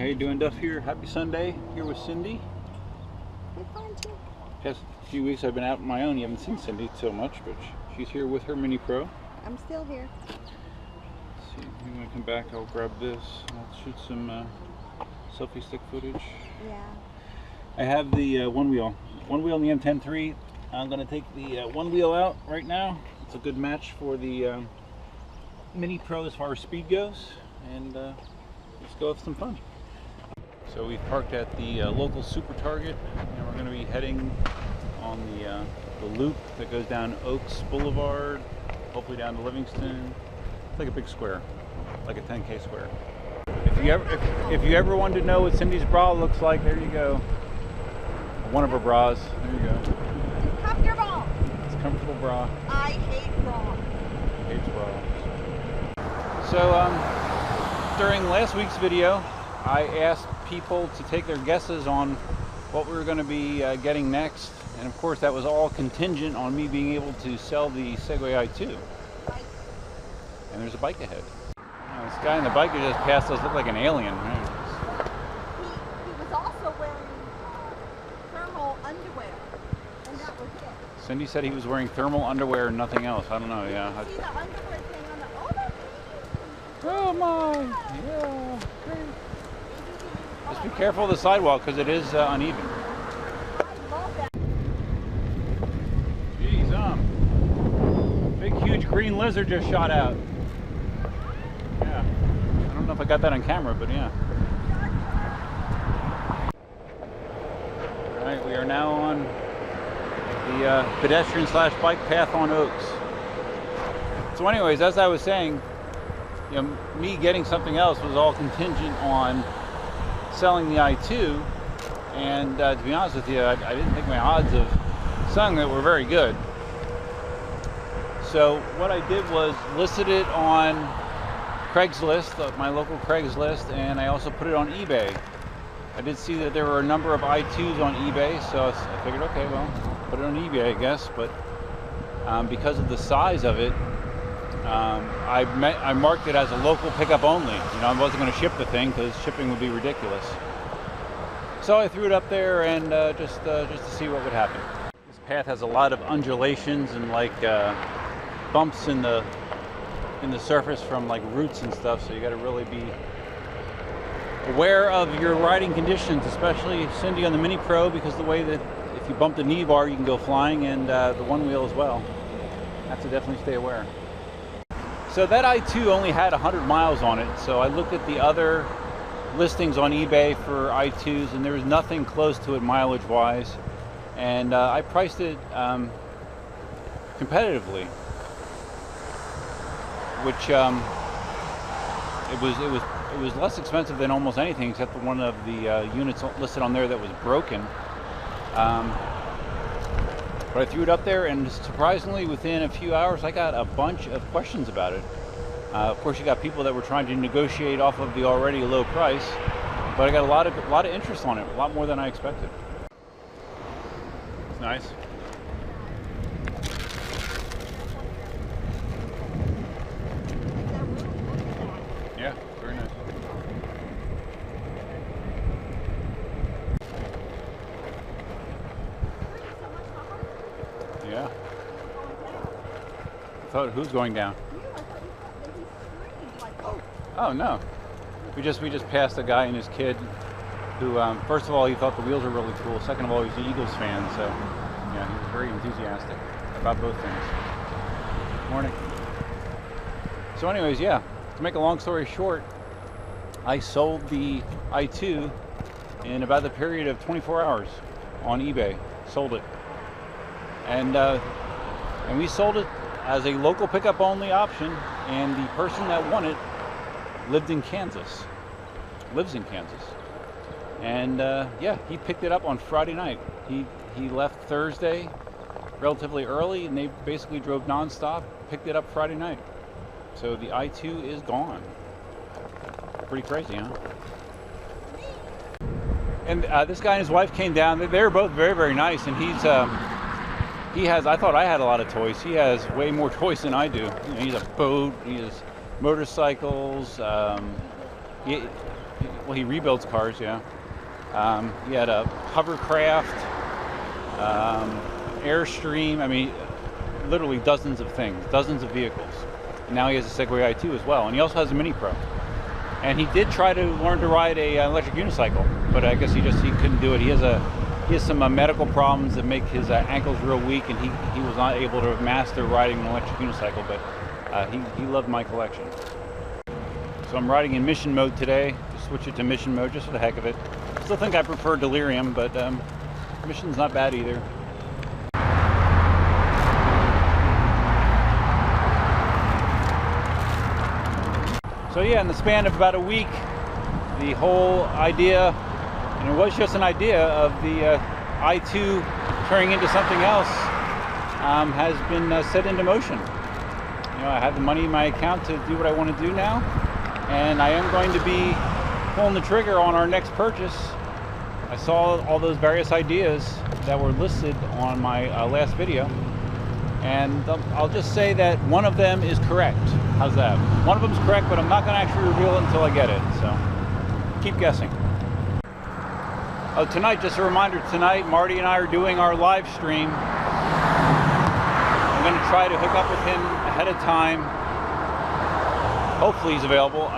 you doing, Duff here? Happy Sunday, here with Cindy. You're fine too. Past few weeks I've been out on my own. You haven't seen Cindy so much, but she's here with her Mini Pro. I'm still here. Let's see, when I come back I'll grab this. I'll shoot some selfie stick footage. Yeah. I have the one wheel in the M10 III. I'm going to take the one wheel out right now. It's a good match for the Mini Pro as far as speed goes, and let's go have some fun. So we've parked at the local Super Target, and we're going to be heading on the loop that goes down Oaks Boulevard, hopefully down to Livingston. It's like a big square, like a 10K square. If you ever wanted to know what Cindy's bra looks like, there you go. One of her bras. There you go. It's comfortable. It's a comfortable bra. I hate bras. Hates bras. So during last week's video, I asked people to take their guesses on what we were going to be getting next, and of course that was all contingent on me being able to sell the Segway i2. Right. And there's a bike ahead. This guy on the bike who just passed us looked like an alien. Right? He was also wearing thermal underwear, and that was it. Cindy said he was wearing thermal underwear and nothing else. I don't know. Yeah. See the underwear thing on the Oh my! Yeah. Great. Just be careful of the sidewalk because it is uneven. I love that. Jeez, big huge green lizard just shot out. Yeah. I don't know if I got that on camera, but yeah. All right, we are now on the pedestrian/bike path on Oaks. So anyways, as I was saying, you know, me getting something else was all contingent on selling the i2, and to be honest with you, I didn't think my odds of selling it were very good. So what I did was listed it on Craigslist, my local Craigslist, and I also put it on eBay. I did see that there were a number of i2s on eBay, so I figured, okay, well, put it on eBay, I guess, but because of the size of it, I marked it as a local pickup only. You know, I wasn't going to ship the thing because shipping would be ridiculous. So I threw it up there and just to see what would happen. This path has a lot of undulations and like bumps in the surface from like roots and stuff. So you got to really be aware of your riding conditions, especially Cindy on the Mini Pro, because the way that if you bump the knee bar, you can go flying, and the one wheel as well. Have to definitely stay aware. So that i2 only had 100 miles on it, so I looked at the other listings on eBay for i2s, and there was nothing close to it mileage-wise, and I priced it competitively, which it was less expensive than almost anything except for one of the units listed on there that was broken. But I threw it up there, and surprisingly, within a few hours, I got a bunch of questions about it. Of course, you got people that were trying to negotiate off of the already low price, but I got a lot of interest on it, a lot more than I expected. It's nice. Yeah, very nice. Yeah. I thought, who's going down? Oh no. We just passed a guy and his kid who, first of all, he thought the wheels were really cool. Second of all, he's an Eagles fan, so yeah, he was very enthusiastic about both things. Morning. So anyways, yeah, to make a long story short, I sold the i2 in about the period of 24 hours on eBay. Sold it. And we sold it as a local pickup only option, and the person that won it lives in Kansas, and yeah, he picked it up on Friday night. He left Thursday relatively early, and they basically drove nonstop, picked it up Friday night. So the i2 is gone. Pretty crazy, huh? And this guy and his wife came down. They were both very, very nice, and he has, I thought I had a lot of toys. He has way more toys than I do. You know, he's a boat, he has motorcycles. well, he rebuilds cars, yeah. He had a hovercraft, Airstream, I mean, literally dozens of things, dozens of vehicles. And now he has a Segway i2 as well, and he also has a Mini Pro. And he did try to learn to ride a electric unicycle, but I guess he couldn't do it. He has some medical problems that make his ankles real weak, and he was not able to master riding an electric unicycle, but he loved my collection. So I'm riding in mission mode today. Just switch it to mission mode just for the heck of it. Still think I prefer Delirium, but mission's not bad either. So yeah, in the span of about a week, the whole idea, and it was just an idea, of the i2 turning into something else has been set into motion. You know, I have the money in my account to do what I want to do now, and I am going to be pulling the trigger on our next purchase. I saw all those various ideas that were listed on my last video, and I'll just say that one of them is correct. How's that? One of them is correct, but I'm not going to actually reveal it until I get it, so keep guessing. Oh, tonight, just a reminder, tonight Marty and I are doing our live stream. I'm going to try to hook up with him ahead of time. Hopefully he's available,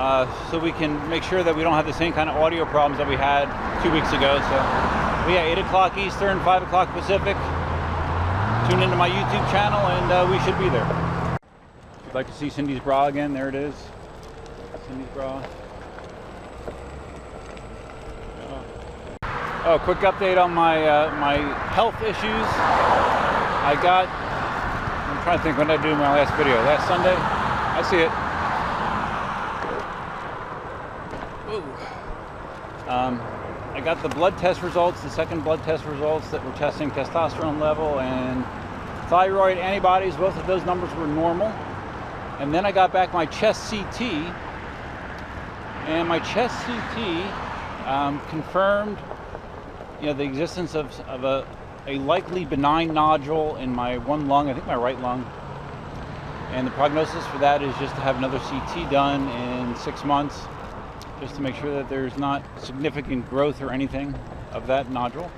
so we can make sure that we don't have the same kind of audio problems that we had 2 weeks ago. So, yeah, 8 o'clock Eastern, 5 o'clock Pacific. Tune into my YouTube channel, and we should be there. If you'd like to see Cindy's bra again, there it is. Cindy's bra. Oh, quick update on my my health issues. I'm trying to think when I did my last video. Last Sunday? I see it. I got the blood test results, the second blood test results that were testing testosterone level and thyroid antibodies. Both of those numbers were normal. And then I got back my chest CT, and my chest CT confirmed, you know, the existence of a likely benign nodule in my one lung, I think my right lung. And the prognosis for that is just to have another CT done in 6 months, just to make sure that there's not significant growth or anything of that nodule.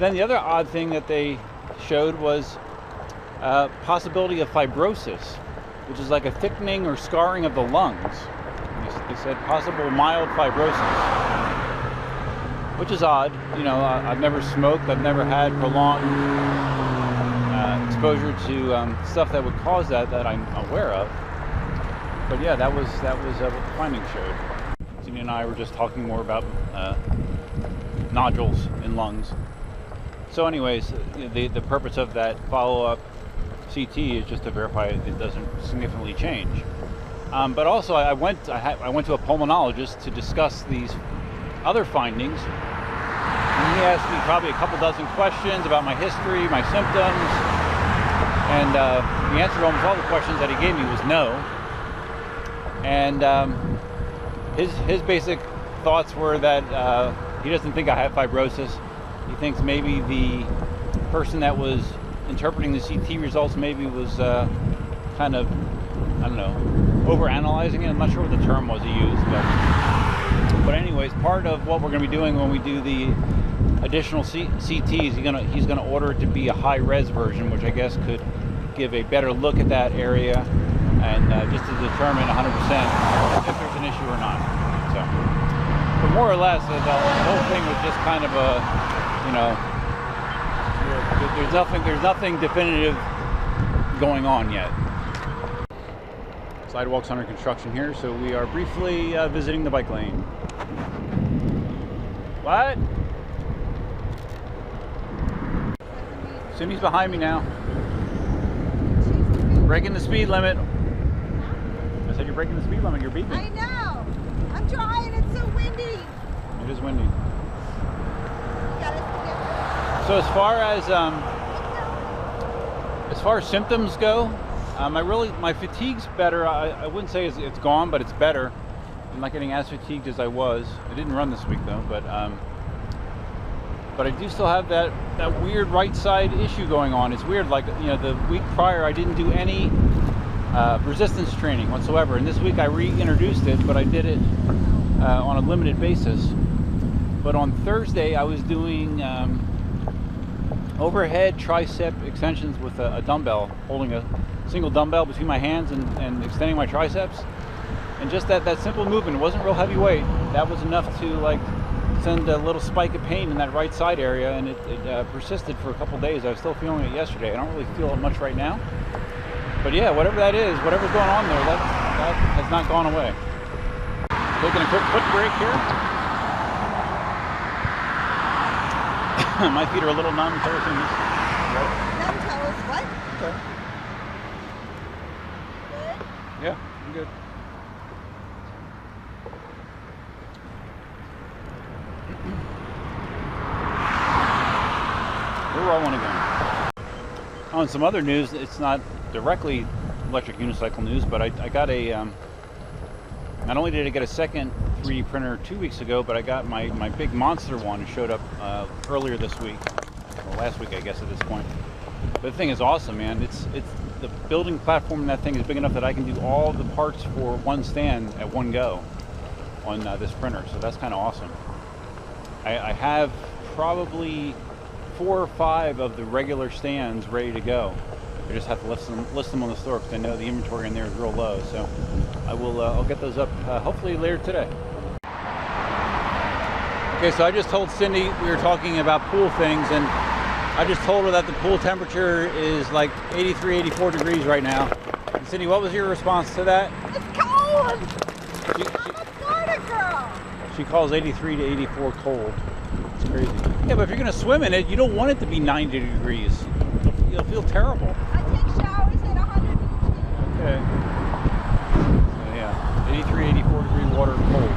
Then the other odd thing that they showed was possibility of fibrosis, which is like a thickening or scarring of the lungs. They said possible mild fibrosis, which is odd. You know, I've never smoked, I've never had prolonged exposure to stuff that would cause that I'm aware of. But yeah, that was what the findings showed. Cindy and I were just talking more about nodules in lungs. So anyways, the purpose of that follow-up CT is just to verify it doesn't significantly change. But also I went to a pulmonologist to discuss these other findings. And he asked me probably a couple dozen questions about my history, my symptoms, and the answer to almost all the questions that he gave me was no. And his basic thoughts were that he doesn't think I have fibrosis. He thinks maybe the person that was interpreting the CT results maybe was kind of, I don't know, over-analyzing it. I'm not sure what the term was he used, but anyways, part of what we're going to be doing when we do the additional CTs, he's gonna order it to be a high-res version, which I guess could give a better look at that area and just to determine 100% if there's an issue or not. So, but more or less, the whole thing was just kind of a, you know, there's nothing definitive going on yet. Sidewalks under construction here, so we are briefly visiting the bike lane. What? Cindy's behind me now. Breaking the speed limit. I said you're breaking the speed limit, you're beeping. I know. I'm trying, it's so windy. It is windy. So as far as symptoms go, my fatigue's better. I wouldn't say it's gone, but it's better. I'm not getting as fatigued as I was. I didn't run this week though, but I do still have that weird right side issue going on. It's weird, like, you know, the week prior I didn't do any resistance training whatsoever, and this week I reintroduced it, but I did it on a limited basis. But on Thursday, I was doing overhead tricep extensions with a dumbbell, holding a single dumbbell between my hands and extending my triceps. And just that simple movement, it wasn't real heavy weight, that was enough to like send a little spike of pain in that right side area, and it persisted for a couple days. I was still feeling it yesterday. I don't really feel it much right now. But yeah, whatever that is, whatever's going on there, that has not gone away. Taking a quick foot break here. My feet are a little numb. Tell us this. Then tell us what? Okay. Good? Yeah, I'm good. We're rolling again. Oh, and some other news. It's not directly electric unicycle news, but I got a. Not only did I get a second 3D printer 2 weeks ago, but I got my big monster one. It showed up earlier this week, or last week, I guess, at this point. But the thing is awesome, man. It's the building platform in that thing is big enough that I can do all the parts for one stand at one go on this printer. So that's kind of awesome. I have probably 4 or 5 of the regular stands ready to go. I just have to list them on the store because I know the inventory in there is real low. So I will I'll get those up hopefully later today. Okay, so I just told Cindy we were talking about pool things, and I just told her that the pool temperature is like 83, 84 degrees right now. And Cindy, what was your response to that? It's cold! I'm a Florida girl! She calls 83 to 84 cold. It's crazy. Yeah, but if you're going to swim in it, you don't want it to be 90 degrees. You'll feel terrible. I take showers at 100. Okay. So yeah, 83, 84 degree water cold.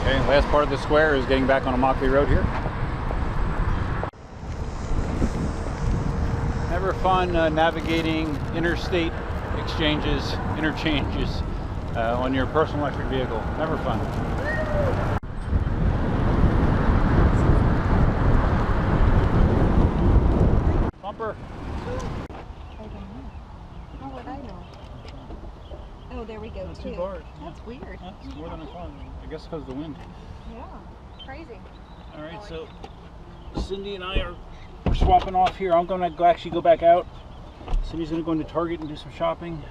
Okay, last part of the square is getting back on Immokalee Road here. Never fun navigating interstate interchanges on your personal electric vehicle. Never fun. Bumper. How would I know? Oh, there we go. That's too. 2 bars. That's weird. That's more than I thought. I guess because of the wind. Yeah, crazy. All right, so Cindy and I are swapping off here. I'm going to actually go back out. Cindy's going to go into Target and do some shopping,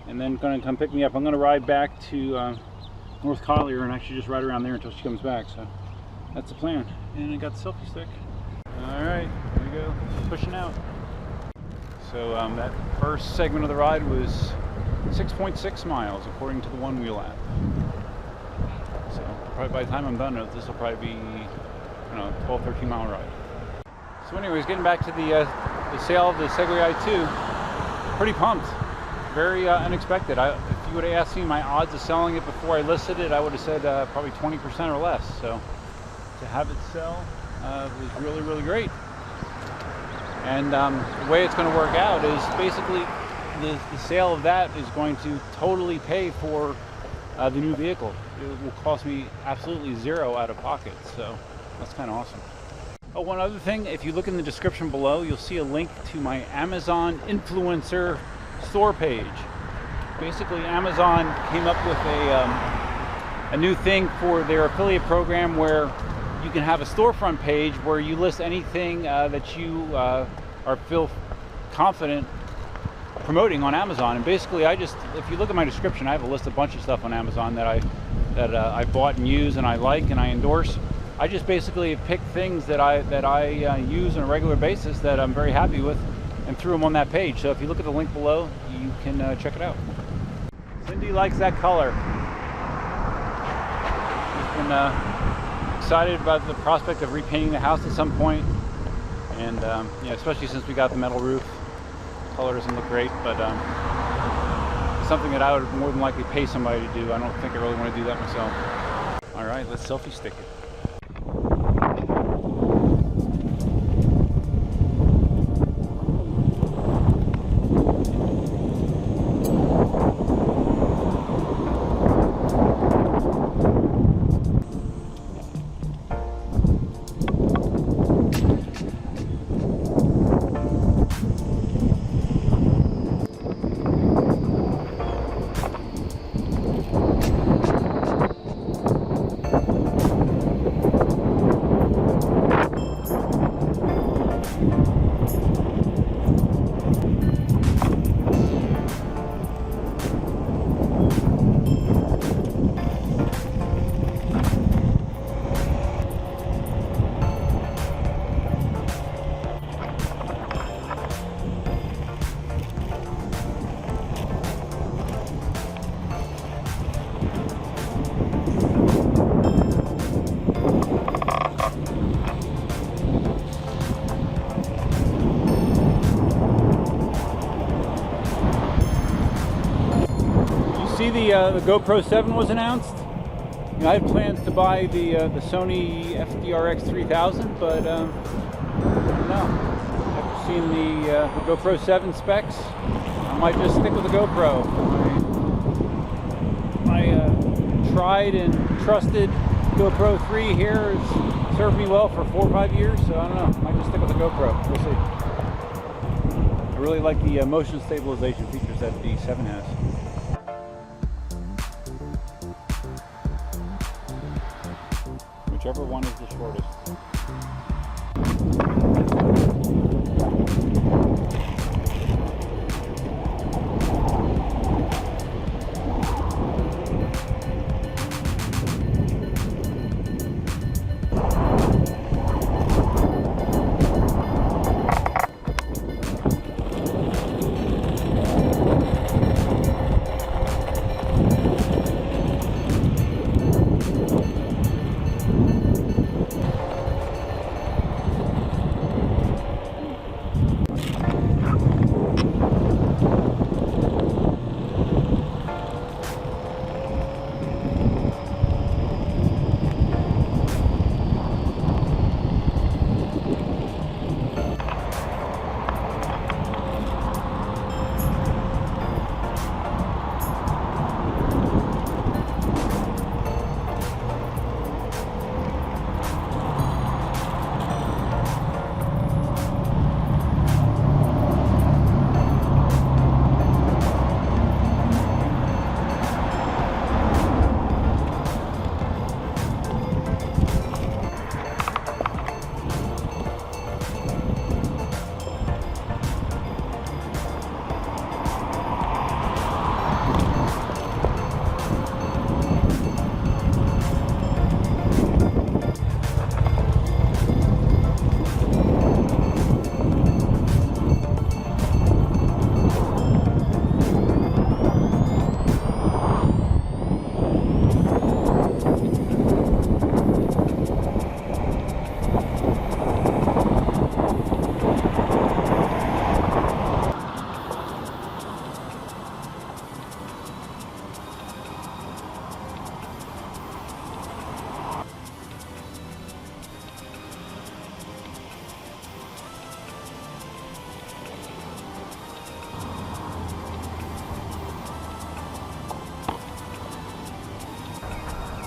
and then going to come pick me up. I'm going to ride back to North Collier and actually just ride around there until she comes back. So that's the plan. And I got the selfie stick. All right, here we go, pushing out. So that first segment of the ride was 6.6 miles according to the One Wheel app. So probably by the time I'm done, this will probably be 12, 13 mile ride. So anyways, getting back to the sale of the Segway i2, pretty pumped. Very unexpected. If you would have asked me my odds of selling it before I listed it, I would have said probably 20% or less. So to have it sell was really, really great. And the way it's going to work out is basically the sale of that is going to totally pay for the new vehicle. It will cost me absolutely zero out of pocket. So that's kind of awesome. Oh, one other thing, if you look in the description below, you'll see a link to my Amazon influencer store page. Basically, Amazon came up with a new thing for their affiliate program where you can have a storefront page where you list anything that you feel confident promoting on Amazon. And basically, if you look at my description, I have a list of a bunch of stuff on Amazon that I bought and use and I like and I endorse. I just basically pick things that I use on a regular basis that I'm very happy with and threw them on that page. So if you look at the link below, you can check it out. Cindy likes that color. She's been excited about the prospect of repainting the house at some point, and especially since we got the metal roof. The color doesn't look great, but something that I would more than likely pay somebody to do. I don't think I really want to do that myself. All right, let's selfie stick it. see the GoPro 7 was announced? You know, I had plans to buy the Sony FDRX 3000, but no. After seeing the GoPro 7 specs, I might just stick with the GoPro. My tried and trusted GoPro 3 here has served me well for 4 or 5 years, so I don't know. I might just stick with the GoPro. We'll see. I really like the motion stabilization features that the 7 has. Whichever one is the shortest.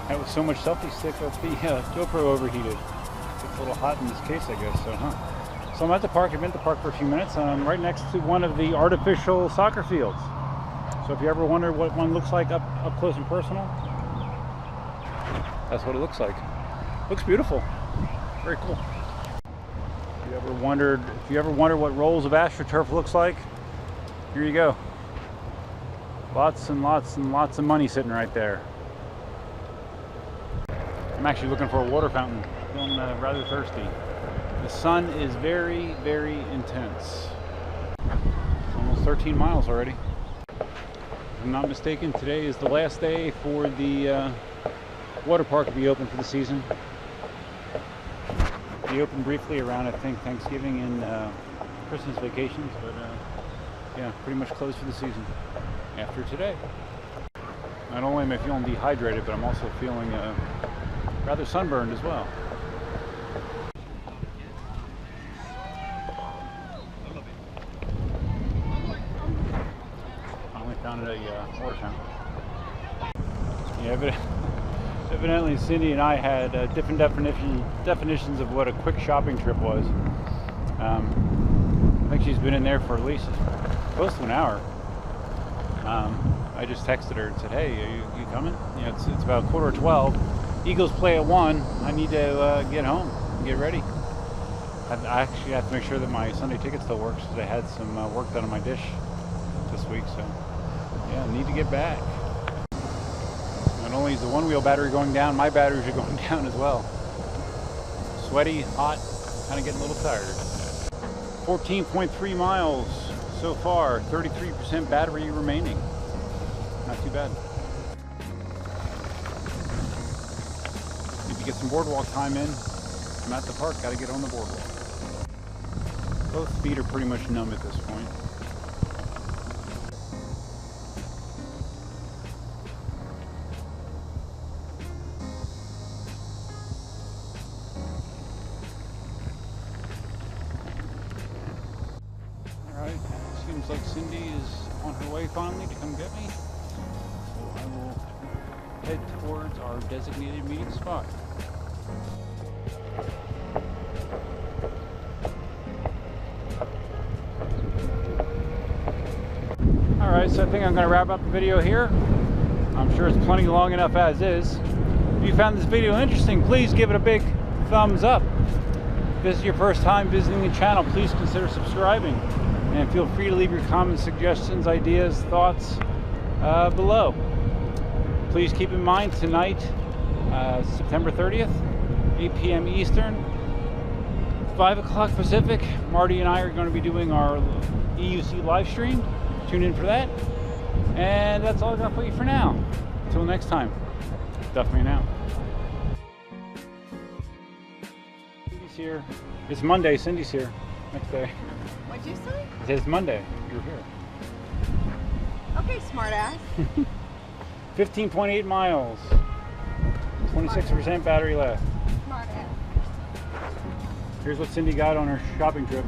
That was so much selfie stick that the GoPro overheated. It's a little hot in this case, I guess. So I'm at the park. I've been at the park for a few minutes. I'm right next to one of the artificial soccer fields. So if you ever wonder what one looks like up close and personal, that's what it looks like. Looks beautiful. Very cool. If you ever wondered what rolls of AstroTurf looks like, here you go. Lots and lots and lots of money sitting right there. I'm actually looking for a water fountain. Feeling rather thirsty. The sun is very, very intense. Almost 13 miles already. If I'm not mistaken, today is the last day for the water park to be open for the season. Be open briefly around, I think, Thanksgiving and Christmas vacations, but yeah, pretty much closed for the season after today. Not only am I feeling dehydrated, but I'm also feeling rather sunburned as well. Finally found a water fountain. Yeah, evidently Cindy and I had different definitions of what a quick shopping trip was. I think she's been in there for at least close to an hour. I just texted her and said, "Hey, are you coming?" You know, it's about 11:15. Eagles play at 1. I need to get home and get ready. I actually have to make sure that my Sunday ticket still works because I had some work done on my dish this week. So yeah, I need to get back. Not only is the one-wheel battery going down, my batteries are going down as well. Sweaty, hot, kind of getting a little tired. 14.3 miles so far, 33% battery remaining. Not too bad. Need to get some boardwalk time in. I'm at the park, got to get on the boardwalk. Both feet are pretty much numb at this point. Gotway finally to come get me. So I will head towards our designated meeting spot. Alright, so I think I'm going to wrap up the video here. I'm sure it's plenty long enough as is. If you found this video interesting, please give it a big thumbs up. If this is your first time visiting the channel, please consider subscribing. And feel free to leave your comments, suggestions, ideas, thoughts below. Please keep in mind tonight, September 30th, 8 p.m. Eastern, 5 o'clock Pacific, Marty and I are going to be doing our EUC live stream. Tune in for that. And that's all I got for you for now. Until next time, Duff Man out. Cindy's here. It's Monday. Cindy's here. Next day. What'd you say? It says Monday. You're here. Okay, smartass. 15.8 miles. 26% battery left. Smartass. Here's what Cindy got on her shopping trip.